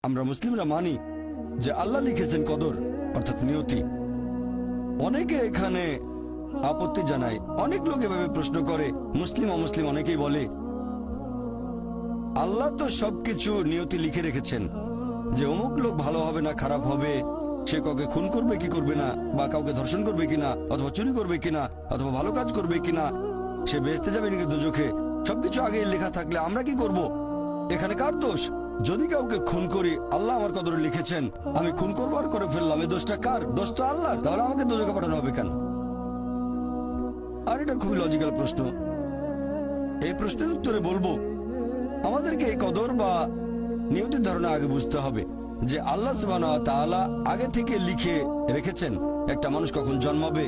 আমরা মুসলিমরা মানি যে আল্লাহ লিখেছেন কদর অর্থাৎ নিয়তি। অনেকে এখানে আপত্তি জানায়, অনেক লোক এভাবে প্রশ্ন করে, মুসলিম অমুসলিম অনেকেই বলে আল্লাহ তো সবকিছু নিয়তি লিখে রেখেছেন যে অমুক লোক ভালো হবে না খারাপ হবে, সে কাউকে খুন করবে কি করবে না, বা কাউকে ধর্ষণ করবে কিনা, অথবা চুরি করবে কিনা, অথবা ভালো কাজ করবে কিনা, সে বেহেশতে যাবে নাকি দোজখে, সবকিছু আগে লেখা থাকলে আমরা কি করব? এখানে কার দোষ? যদি কাউকে খুন করি, আল্লাহ আমার কদরে লিখেছেন, আমি খুন করবো আর করে ফেললাম, এই দোষটা কার? দোষ তো আল্লাহ, তাহলে আমাকে দোজখে পাঠানো হবে কেন? আর এটা খুবই লজিক্যাল প্রশ্ন। এই প্রশ্নের উত্তরে বলবো, আমাদেরকে এই কদর বা নিয়তির ধারণা আগে বুঝতে হবে যে আল্লাহ সুবহানাহু ওয়া তাআলা আগে থেকে লিখে রেখেছেন একটা মানুষ কখন জন্মাবে,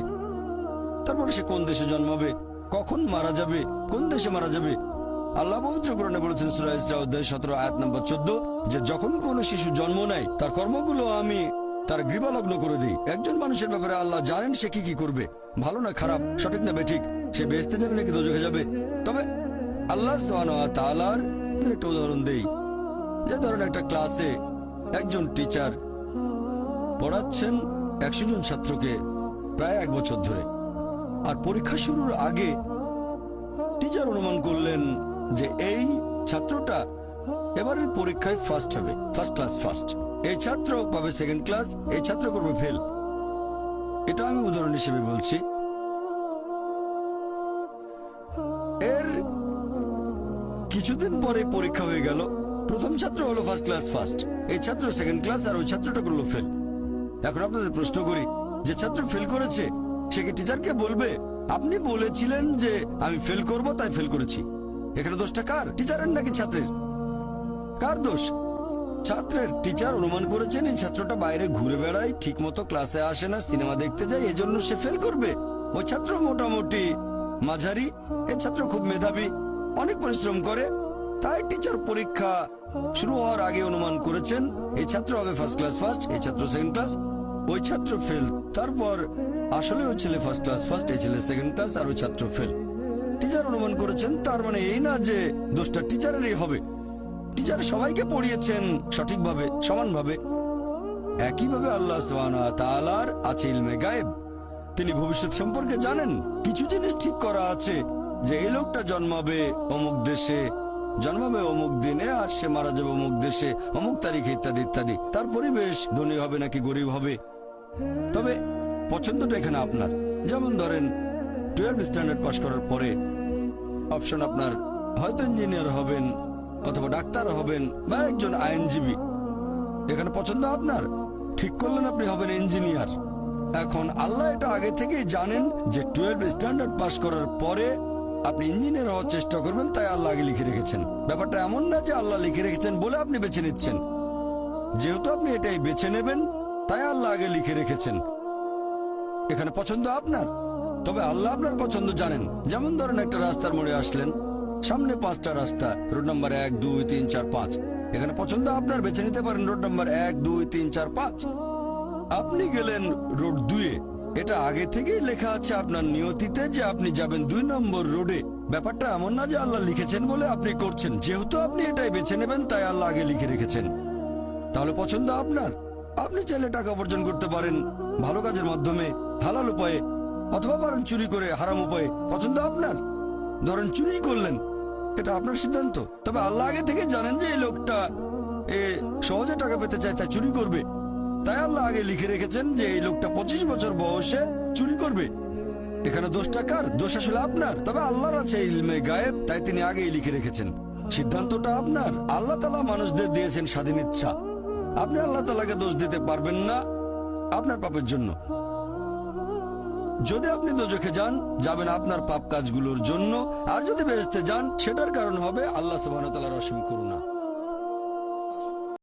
তারপরে সে কোন দেশে জন্মাবে, কখন মারা যাবে, কোন দেশে মারা যাবে। আল্লাহ পবিত্র কোরআনে বলেছেন সূরা ইসরা অধ্যায় 17 আয়াত নম্বর 14 যে যখন কোন শিশু জন্ম নেয় তার কর্মগুলো আমি তার গ্রীবালগ্ন করে দিই। একজন মানুষের ব্যাপারে আল্লাহ জানেন সে কি কি করবে, ভালো না খারাপ, সঠিক না বেঠিক, সে বেহেশতে যাবে নাকি দোজখে যাবে। তবে আল্লাহ সুবহানাহু ওয়া তাআলার একটা উদাহরণ দেই, যে ধরেন একটা ক্লাসে একজন টিচার পড়াচ্ছেন 100 জন ছাত্রকে প্রায় 1 বছর ধরে, আর পরীক্ষা শুরুর আগে টিচার অনুমান করলেন যে এই ছাত্রটা এবারের পরীক্ষায় ফার্স্ট হবে, ফার্স্ট ক্লাস ফার্স্ট, এই ছাত্র পাবে সেকেন্ড ক্লাস, এই ছাত্র করবে ফেল। এটা আমি উদাহরণ হিসেবে বলছি। এর কিছুদিন পরে পরীক্ষা হয়ে গেল, প্রথম ছাত্র হলো ফার্স্ট ক্লাস ফার্স্ট, এই ছাত্র সেকেন্ড ক্লাস, আর ওই ছাত্রটা করলো ফেল। এখন আপনাদের প্রশ্ন করি, যে ছাত্র ফেল করেছে সে কি টিচারকে বলবে আপনি বলেছিলেন যে আমি ফেল করব তাই ফেল করেছি? এখানে দোষটা কার? টিচারের নাকি ছাত্রের? কার দোষ? ছাত্রের। টিচার অনুমান করেছেন এই ছাত্রটা বাইরে ঘুরে বেড়ায়, ঠিক মতো ক্লাসে আসে না, সিনেমা দেখতে যায়, এজন্য সে ফেল করবে। ওই ছাত্র মোটামুটি মাঝারি, এই ছাত্র খুব মেধাবী, অনেক পরিশ্রম করে, তাই টিচার পরীক্ষা শুরু হওয়ার আগে অনুমান করেছেন এই ছাত্র হবে ফার্স্ট ক্লাস ফার্স্ট, এই ছাত্র সেকেন্ড ক্লাস, ওই ছাত্র ফেল। তারপর আসলে ওই ছেলে ফার্স্ট ক্লাস ফার্স্ট, এই ছেলে সেকেন্ড ক্লাস, আর ওই ছাত্র ফেল। টিচার অনুমান করেছেন, তার মানে এই না যে দোষটা টিচারেরই হবে। টিচার সবাইকে পড়িয়েছেন সঠিকভাবে, সমানভাবে। একইভাবে আল্লাহ সুবহানাহু ওয়া তাআলার আছে ইলমে গায়েব, তিনি ভবিষ্যৎ সম্পর্কে জানেন। কিছু জিনিস ঠিক করা আছে যে এই লোকটা জন্মাবে অমুক দেশে, জন্মাবে অমুক দিনে, আর সে মারা যাবে অমুক দেশে অমুক তারিখে, ইত্যাদি ইত্যাদি। তার পরিবেশ ধনী হবে নাকি গরিব হবে, তবে পছন্দটা এখানে আপনার। যেমন ধরেন 12 স্ট্যান্ডার্ড পাস করার পরে অপশন আপনার হয়তো ইঞ্জিনিয়ার হবেন, অথবা ডাক্তার হবেন, বা একজন আইনজীবী। এখানে পছন্দ আপনার, ঠিক করলেন আপনি হবেন ইঞ্জিনিয়ার। এখন আল্লাহ এটা আগে থেকেই জানেন যে 12 স্ট্যান্ডার্ড পাস করার পরে আপনি ইঞ্জিনিয়ার হওয়ার চেষ্টা করবেন, তাই আল্লাহ আগে লিখে রেখেছেন। ব্যাপারটা এমন না যে আল্লাহ লিখে রেখেছেন বলে আপনি বেছে নিচ্ছেন, যেহেতু আপনি এটাই বেছে নেবেন তাই আল্লাহ আগে লিখে রেখেছেন। এখানে পছন্দ আপনার, তবে আল্লাহ আপনার পছন্দ জানেন। যেমন ধরেন একটা রাস্তার মোড়ে আসলেন, সামনে 5টা রাস্তা, রোড নাম্বার 1 2 3 4 5, এখানে পছন্দ আপনার, বেছে নিতে পারেন রোড নাম্বার 1 2 3 4 5। আপনি গেলেন রোড 2-এ, এটা আগে থেকেই লেখা আছে আপনার নিয়তিতে যে আপনি যাবেন 2 নম্বর রোডে। ব্যাপারটা এমন না যে আল্লাহ লিখেছেন বলে আপনি করছেন, যেহেতু আপনি এটাই বেছে নেবেন তাই আল্লাহ আগে লিখে রেখেছেন। তাহলে পছন্দ আপনার। আপনি চাইলে টাকা উপার্জন করতে পারেন ভালো কাজের মাধ্যমে, হালাল উপায়ে, অথবা পারেন চুরি করে হারাম উপায়ে, পছন্দ আপনার। ধরেন চুরি করলেন, এটা আপনার সিদ্ধান্ত, তবে আল্লাহ আগে থেকে জানেন যে এই লোকটা সহজে টাকা পেতে চায় তাই চুরি করবে, তাই আল্লাহ আগে লিখে রেখেছেন যে এই লোকটা 25 বছর বয়সে চুরি করবে। এখানে দোষটা কার? দোষ আসলে আপনার, তবে আল্লাহর আছে ইলমে গায়েব, তাই তিনি আগেই লিখে রেখেছেন। সিদ্ধান্তটা আপনার। আল্লাহ তাআলা মানুষদের দিয়েছেন স্বাধীন ইচ্ছা, আপনি আল্লাহ তাআলাকে দোষ দিতে পারবেন না আপনার পাপের জন্য। যদি আপনি দোজখে যান, যাবেন আপনার পাপ কাজগুলোর জন্য, আর যদি বেহেশতে যান সেটার কারণ হবে আল্লাহ সুবহানাহু ওয়া তাআলার অসীম করুণা।